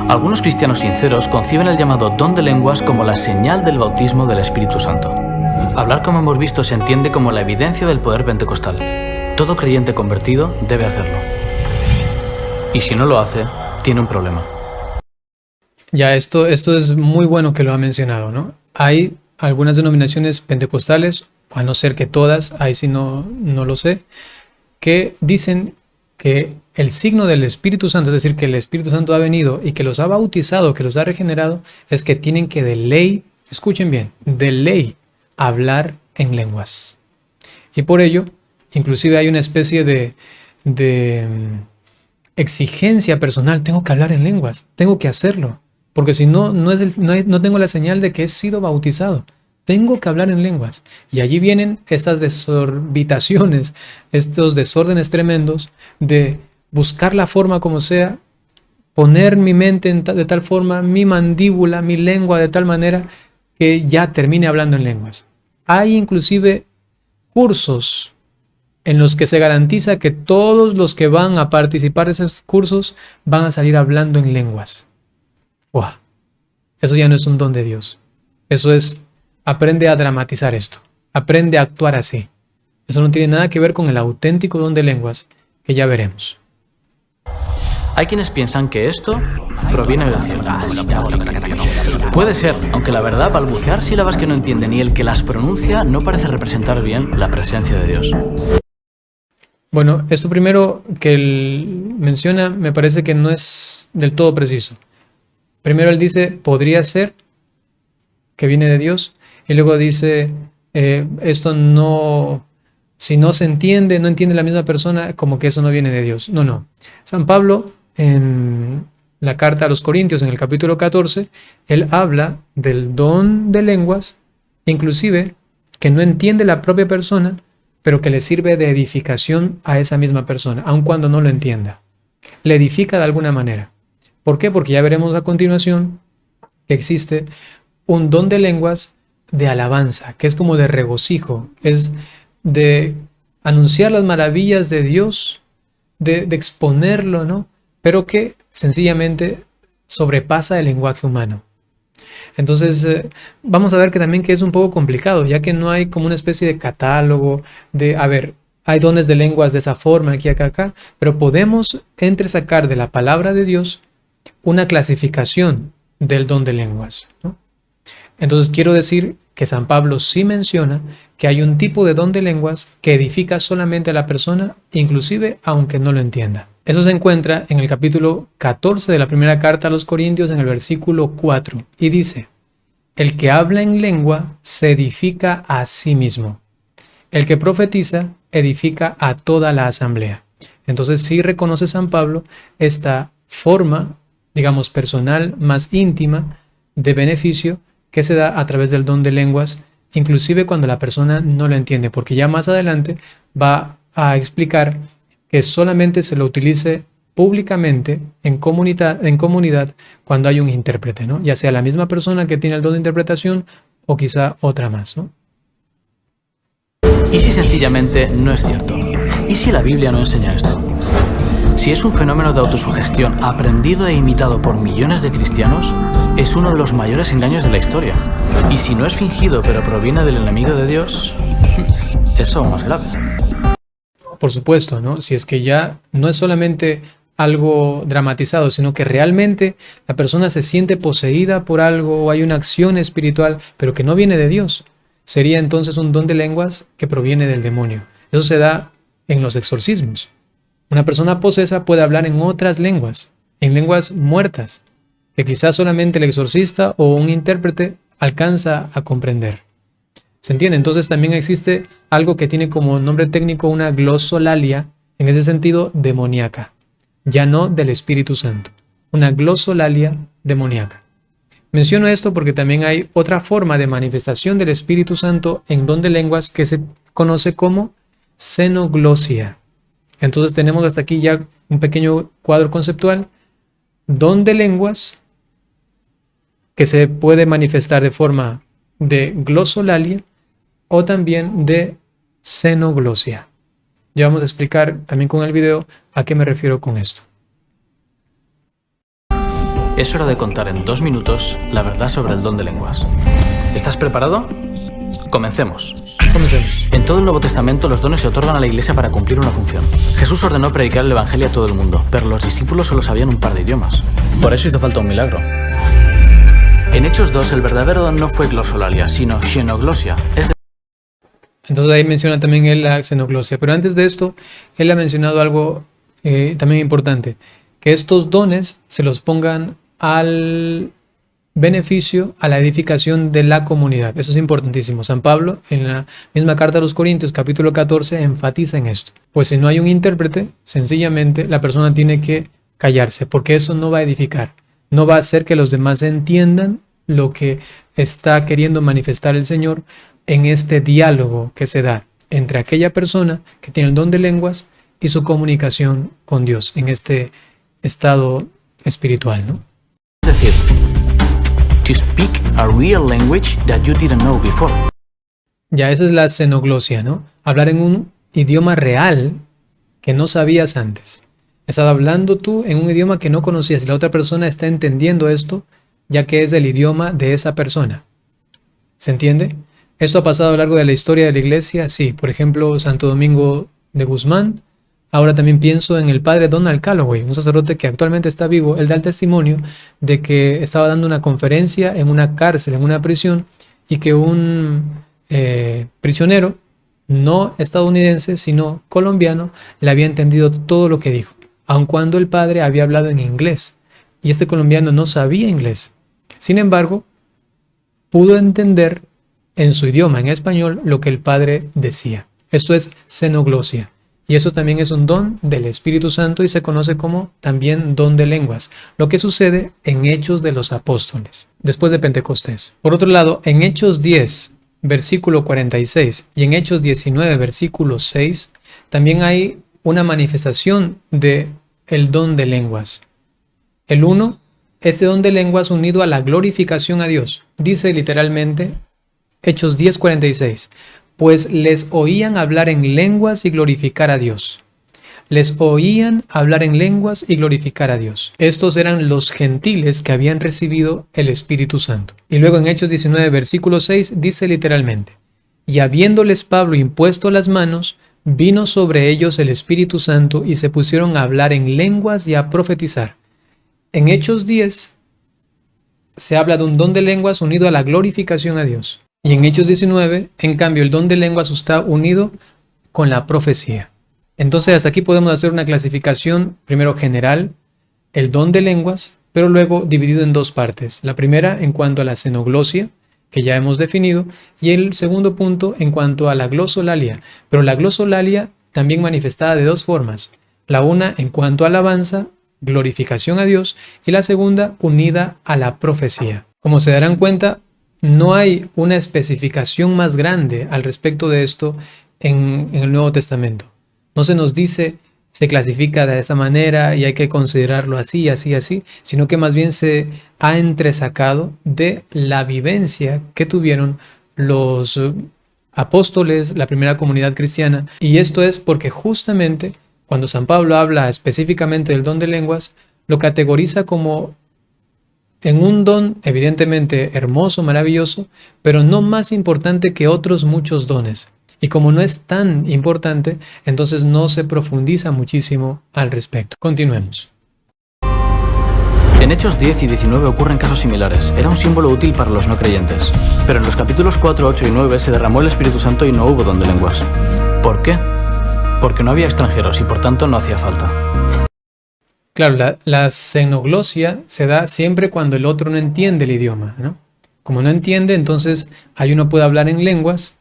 Algunos cristianos sinceros conciben el llamado don de lenguas como la señal del bautismo del Espíritu Santo. Hablar, como hemos visto, se entiende como la evidencia del poder pentecostal. Todo creyente convertido debe hacerlo. Y si no lo hace, tiene un problema. Ya, esto es muy bueno que lo ha mencionado, ¿no? Hay algunas denominaciones pentecostales, a no ser que todas, ahí sí no lo sé, que dicen que el signo del Espíritu Santo, es decir, que el Espíritu Santo ha venido y que los ha bautizado, que los ha regenerado, es que tienen que de ley, escuchen bien, de ley, hablar en lenguas. Y por ello, inclusive hay una especie de exigencia personal. Tengo que hablar en lenguas, tengo que hacerlo, porque si no, no tengo la señal de que he sido bautizado. Tengo que hablar en lenguas. Y allí vienen estas desorbitaciones, estos desórdenes tremendos de buscar la forma como sea, poner mi mente de tal forma, mi mandíbula, mi lengua de tal manera que ya termine hablando en lenguas. Hay inclusive cursos en los que se garantiza que todos los que van a participar de esos cursos van a salir hablando en lenguas. ¡Wow! Eso ya no es un don de Dios. Eso es, aprende a dramatizar esto. Aprende a actuar así. Eso no tiene nada que ver con el auténtico don de lenguas, que ya veremos. Hay quienes piensan que esto proviene del cielo. Puede ser, aunque la verdad, balbucear sílabas que no entiende ni el que las pronuncia no parece representar bien la presencia de Dios. Bueno, esto primero que él menciona me parece que no es del todo preciso. Primero él dice, podría ser que viene de Dios, y luego dice, esto no, si no se entiende, no entiende la misma persona, como que eso no viene de Dios. No. San Pablo, en la carta a los Corintios, en el capítulo 14, él habla del don de lenguas, inclusive que no entiende la propia persona, pero que le sirve de edificación a esa misma persona, aun cuando no lo entienda. Le edifica de alguna manera. ¿Por qué? Porque ya veremos a continuación que existe un don de lenguas de alabanza, que es como de regocijo, es de anunciar las maravillas de Dios, de exponerlo, ¿no? Pero que sencillamente sobrepasa el lenguaje humano. Entonces, vamos a ver que también que es un poco complicado, ya que no hay como una especie de catálogo de, a ver, hay dones de lenguas de esa forma, aquí, acá, pero podemos entresacar de la palabra de Dios una clasificación del don de lenguas, ¿no? Entonces, quiero decir que San Pablo sí menciona que hay un tipo de don de lenguas que edifica solamente a la persona, inclusive aunque no lo entienda. Eso se encuentra en el capítulo 14 de la primera carta a los Corintios, en el versículo 4, y dice, el que habla en lengua se edifica a sí mismo. El que profetiza edifica a toda la asamblea. Entonces sí reconoce San Pablo esta forma, digamos, personal, más íntima, de beneficio que se da a través del don de lenguas, inclusive cuando la persona no lo entiende, porque ya más adelante va a explicar que solamente se lo utilice públicamente en comunidad cuando hay un intérprete, ¿no? Ya sea la misma persona que tiene el don de interpretación o quizá otra más, ¿no? ¿Y si sencillamente no es cierto? ¿Y si la Biblia no enseña esto? Si es un fenómeno de autosugestión aprendido e imitado por millones de cristianos, es uno de los mayores engaños de la historia. Y si no es fingido pero proviene del enemigo de Dios, es aún más grave. Por supuesto, ¿no? Si es que ya no es solamente algo dramatizado, sino que realmente la persona se siente poseída por algo o hay una acción espiritual, pero que no viene de Dios, sería entonces un don de lenguas que proviene del demonio. Eso se da en los exorcismos. Una persona posesa puede hablar en otras lenguas, en lenguas muertas, que quizás solamente el exorcista o un intérprete alcanza a comprender. ¿Se entiende? Entonces también existe algo que tiene como nombre técnico una glosolalia, en ese sentido demoníaca, ya no del Espíritu Santo, una glosolalia demoníaca. Menciono esto porque también hay otra forma de manifestación del Espíritu Santo en don de lenguas que se conoce como xenoglosia. Entonces tenemos hasta aquí ya un pequeño cuadro conceptual don de lenguas que se puede manifestar de forma de glosolalia o también de xenoglosia. Ya vamos a explicar también con el video a qué me refiero con esto. Es hora de contar en 2 minutos la verdad sobre el don de lenguas. ¿Estás preparado? Comencemos. Comencemos. En todo el Nuevo Testamento los dones se otorgan a la Iglesia para cumplir una función. Jesús ordenó predicar el Evangelio a todo el mundo, pero los discípulos solo sabían un par de idiomas. Por eso hizo falta un milagro. En Hechos 2 el verdadero don no fue glosolalia, sino xenoglosia. Entonces ahí menciona también él la xenoglosia. Pero antes de esto, él ha mencionado algo también importante, que estos dones se los pongan al beneficio, a la edificación de la comunidad. Eso es importantísimo. San Pablo, en la misma carta a los Corintios, capítulo 14, enfatiza en esto. Pues si no hay un intérprete, sencillamente la persona tiene que callarse, porque eso no va a edificar. No va a hacer que los demás entiendan lo que está queriendo manifestar el Señor en este diálogo que se da entre aquella persona que tiene el don de lenguas y su comunicación con Dios en este estado espiritual, ¿no? Es decir, to speak a real language that you didn't know before. Ya esa es la xenoglosia, ¿no? Hablar en un idioma real que no sabías antes. Estás hablando tú en un idioma que no conocías y la otra persona está entendiendo esto, ya que es el idioma de esa persona. ¿Se entiende? ¿Esto ha pasado a lo largo de la historia de la iglesia? Sí. Por ejemplo, Santo Domingo de Guzmán. Ahora también pienso en el padre Donald Calloway, un sacerdote que actualmente está vivo. Él da el testimonio de que estaba dando una conferencia en una cárcel, en una prisión, y que un prisionero no estadounidense, sino colombiano, le había entendido todo lo que dijo, aun cuando el padre había hablado en inglés. Y este colombiano no sabía inglés. Sin embargo, pudo entender en su idioma, en español, lo que el padre decía. Esto es xenoglosia. Y eso también es un don del Espíritu Santo y se conoce como también don de lenguas, lo que sucede en Hechos de los Apóstoles, después de Pentecostés. Por otro lado, en Hechos 10, versículo 46 y en Hechos 19, versículo 6, también hay una manifestación de el don de lenguas. El uno, este don de lenguas unido a la glorificación a Dios. Dice literalmente Hechos 10, 46. Pues les oían hablar en lenguas y glorificar a Dios. Les oían hablar en lenguas y glorificar a Dios. Estos eran los gentiles que habían recibido el Espíritu Santo. Y luego en Hechos 19, versículo 6, dice literalmente: y habiéndoles Pablo impuesto las manos, vino sobre ellos el Espíritu Santo y se pusieron a hablar en lenguas y a profetizar. En Hechos 10 se habla de un don de lenguas unido a la glorificación a Dios. Y en Hechos 19, en cambio, el don de lenguas está unido con la profecía. Entonces, hasta aquí podemos hacer una clasificación, primero general, el don de lenguas, pero luego dividido en dos partes. La primera en cuanto a la xenoglosia, que ya hemos definido, y el segundo punto en cuanto a la glosolalia. Pero la glosolalia también manifestada de dos formas. La una en cuanto a alabanza, glorificación a Dios, y la segunda unida a la profecía. Como se darán cuenta, no hay una especificación más grande al respecto de esto en el Nuevo Testamento. No se nos dice se clasifica de esa manera y hay que considerarlo así, así, así, sino que más bien se ha entresacado de la vivencia que tuvieron los apóstoles, la primera comunidad cristiana. Y esto es porque justamente cuando San Pablo habla específicamente del don de lenguas, lo categoriza como en un don evidentemente hermoso, maravilloso, pero no más importante que otros muchos dones. Y como no es tan importante, entonces no se profundiza muchísimo al respecto. Continuemos. En Hechos 10 y 19 ocurren casos similares. Era un símbolo útil para los no creyentes. Pero en los capítulos 4, 8 y 9 se derramó el Espíritu Santo y no hubo don de lenguas. ¿Por qué? Porque no había extranjeros y por tanto no hacía falta. Claro, la xenoglosia se da siempre cuando el otro no entiende el idioma, ¿no? Como no entiende, entonces ahí uno puede hablar en lenguas,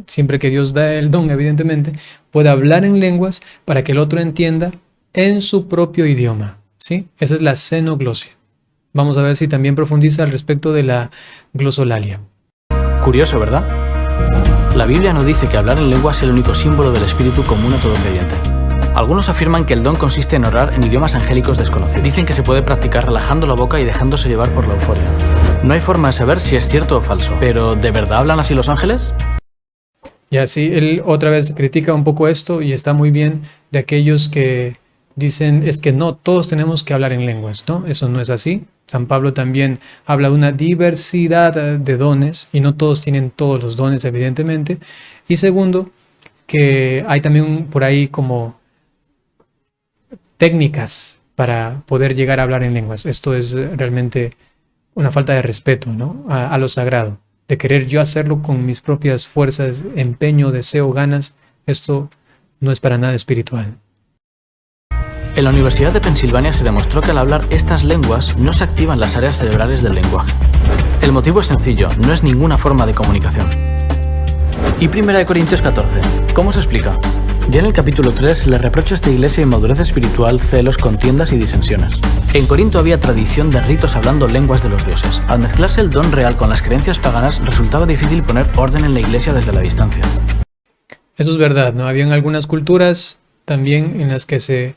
siempre que Dios da el don, evidentemente, puede hablar en lenguas para que el otro entienda en su propio idioma, ¿sí? Esa es la xenoglosia. Vamos a ver si también profundiza al respecto de la glosolalia. Curioso, ¿verdad? La Biblia no dice que hablar en lenguas es el único símbolo del Espíritu común a todo creyente. Algunos afirman que el don consiste en orar en idiomas angélicos desconocidos. Dicen que se puede practicar relajando la boca y dejándose llevar por la euforia. No hay forma de saber si es cierto o falso, pero ¿de verdad hablan así los ángeles? Y así él otra vez critica un poco esto y está muy bien de aquellos que dicen es que no, todos tenemos que hablar en lenguas, ¿no? Eso no es así. San Pablo también habla de una diversidad de dones y no todos tienen todos los dones, evidentemente. Y segundo, que hay también por ahí como técnicas para poder llegar a hablar en lenguas. Esto es realmente una falta de respeto, ¿no? a lo sagrado, de querer yo hacerlo con mis propias fuerzas, empeño, deseo, ganas. Esto no es para nada espiritual. En la Universidad de Pensilvania se demostró que al hablar estas lenguas no se activan las áreas cerebrales del lenguaje. El motivo es sencillo, no es ninguna forma de comunicación. Y 1 Corintios 14, ¿cómo se explica? Ya en el capítulo 3 se le reprocha a esta iglesia inmadurez espiritual, celos, contiendas y disensiones. En Corinto había tradición de ritos hablando lenguas de los dioses. Al mezclarse el don real con las creencias paganas, resultaba difícil poner orden en la iglesia desde la distancia. Eso es verdad, ¿no? Habían algunas culturas también en las que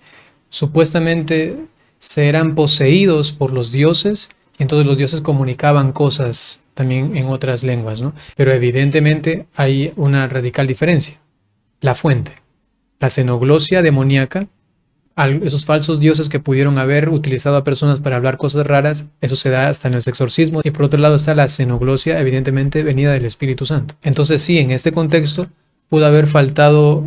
supuestamente se eran poseídos por los dioses y entonces los dioses comunicaban cosas también en otras lenguas, ¿no? Pero evidentemente hay una radical diferencia. La fuente, la xenoglosia demoníaca, esos falsos dioses que pudieron haber utilizado a personas para hablar cosas raras, eso se da hasta en los exorcismos. Y por otro lado está la xenoglosia, evidentemente venida del Espíritu Santo. Entonces sí, en este contexto pudo haber faltado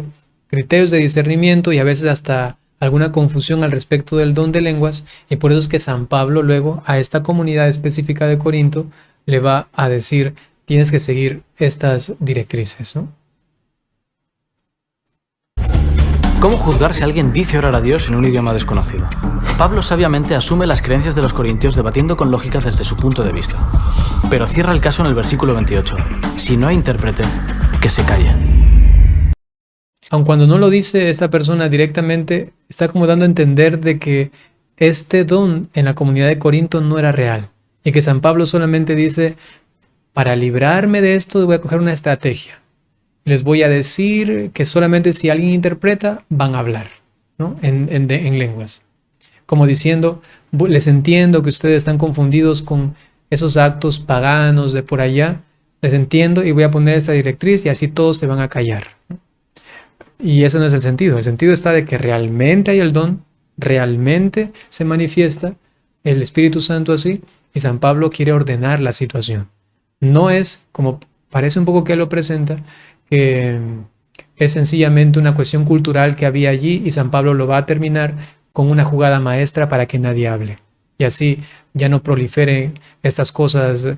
criterios de discernimiento y a veces hasta alguna confusión al respecto del don de lenguas, y por eso es que San Pablo luego a esta comunidad específica de Corinto le va a decir, tienes que seguir estas directrices, ¿no? ¿Cómo juzgar si alguien dice orar a Dios en un idioma desconocido? Pablo sabiamente asume las creencias de los corintios debatiendo con lógica desde su punto de vista. Pero cierra el caso en el versículo 28. Si no hay intérprete, que se calle. Aun cuando no lo dice esta persona directamente, está como dando a entender de que este don en la comunidad de Corinto no era real. Y que San Pablo solamente dice, para librarme de esto voy a coger una estrategia. Les voy a decir que solamente si alguien interpreta, van a hablar, ¿no? en lenguas. Como diciendo, les entiendo que ustedes están confundidos con esos actos paganos de por allá. Les entiendo y voy a poner esta directriz y así todos se van a callar, ¿no? Y ese no es el sentido. El sentido está de que realmente hay el don, realmente se manifiesta el Espíritu Santo así, y San Pablo quiere ordenar la situación. No es, como parece un poco que él lo presenta, que es sencillamente una cuestión cultural que había allí y San Pablo lo va a terminar con una jugada maestra para que nadie hable. Y así ya no proliferen estas cosas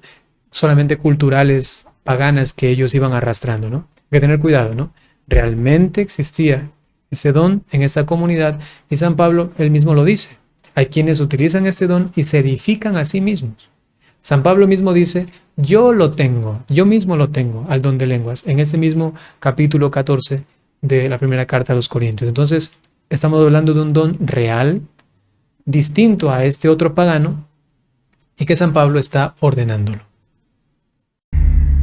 solamente culturales, paganas que ellos iban arrastrando, ¿no? Hay que tener cuidado, ¿no? Realmente existía ese don en esa comunidad y San Pablo él mismo lo dice. Hay quienes utilizan este don y se edifican a sí mismos. San Pablo mismo dice, yo mismo lo tengo, al don de lenguas, en ese mismo capítulo 14 de la primera carta a los Corintios. Entonces, estamos hablando de un don real, distinto a este otro pagano, y que San Pablo está ordenándolo.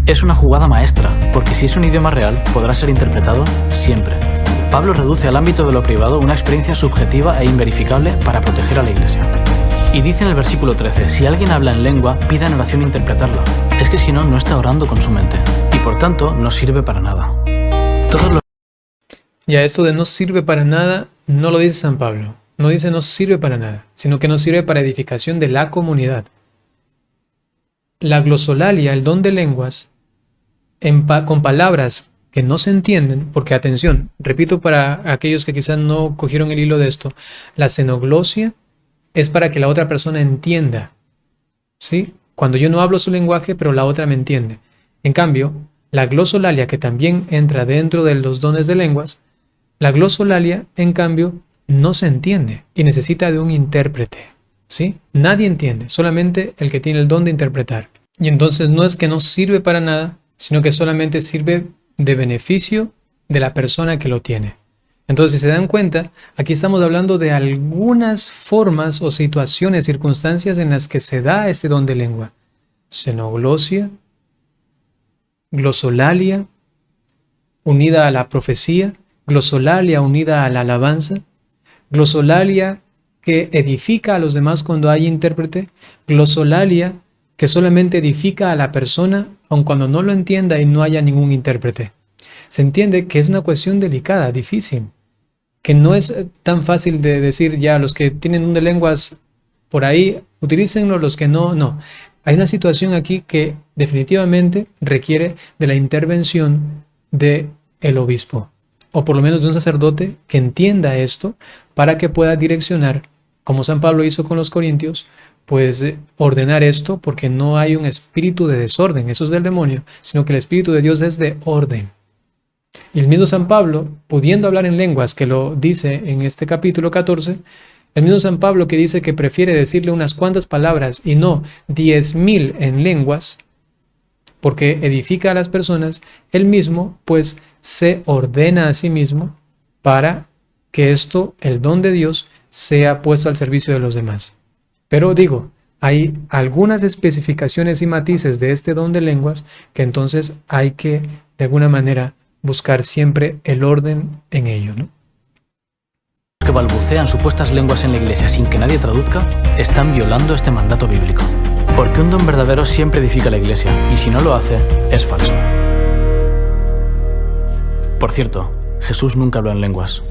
Es una jugada maestra, porque si es un idioma real, podrá ser interpretado siempre. Pablo reduce al ámbito de lo privado una experiencia subjetiva e inverificable para proteger a la Iglesia. Y dice en el versículo 13, si alguien habla en lengua, pida en oración interpretarla. Es que si no, no está orando con su mente. Y por tanto, no sirve para nada. Ya esto de no sirve para nada, no lo dice San Pablo. No dice no sirve para nada, sino que no sirve para edificación de la comunidad. La glosolalia, el don de lenguas, con palabras que no se entienden, porque atención, repito para aquellos que quizás no cogieron el hilo de esto, la xenoglosia es para que la otra persona entienda, ¿sí? Cuando yo no hablo su lenguaje, pero la otra me entiende. En cambio, la glosolalia, que también entra dentro de los dones de lenguas, la glosolalia, en cambio, no se entiende y necesita de un intérprete, ¿sí? Nadie entiende, solamente el que tiene el don de interpretar. Y entonces no es que no sirve para nada, sino que solamente sirve de beneficio de la persona que lo tiene. Entonces, si se dan cuenta, aquí estamos hablando de algunas formas o situaciones, circunstancias en las que se da este don de lengua. Xenoglosia, glosolalia, unida a la profecía, glosolalia unida a la alabanza, glosolalia que edifica a los demás cuando hay intérprete, glosolalia que solamente edifica a la persona aun cuando no lo entienda y no haya ningún intérprete. Se entiende que es una cuestión delicada, difícil, que no es tan fácil de decir ya los que tienen un de lenguas por ahí, utilícenlo, los que no, no. Hay una situación aquí que definitivamente requiere de la intervención del obispo, o por lo menos de un sacerdote que entienda esto para que pueda direccionar, como San Pablo hizo con los corintios, pues ordenar esto, porque no hay un espíritu de desorden, eso es del demonio, sino que el espíritu de Dios es de orden. Y el mismo San Pablo, pudiendo hablar en lenguas, que lo dice en este capítulo 14, el mismo San Pablo que dice que prefiere decirle unas cuantas palabras y no 10,000 en lenguas, porque edifica a las personas, él mismo pues se ordena a sí mismo para que esto, el don de Dios, sea puesto al servicio de los demás. Pero digo, hay algunas especificaciones y matices de este don de lenguas que entonces hay que, de alguna manera, buscar siempre el orden en ello, ¿no? Los que balbucean supuestas lenguas en la iglesia sin que nadie traduzca, están violando este mandato bíblico. Porque un don verdadero siempre edifica la iglesia, y si no lo hace, es falso. Por cierto, Jesús nunca habló en lenguas.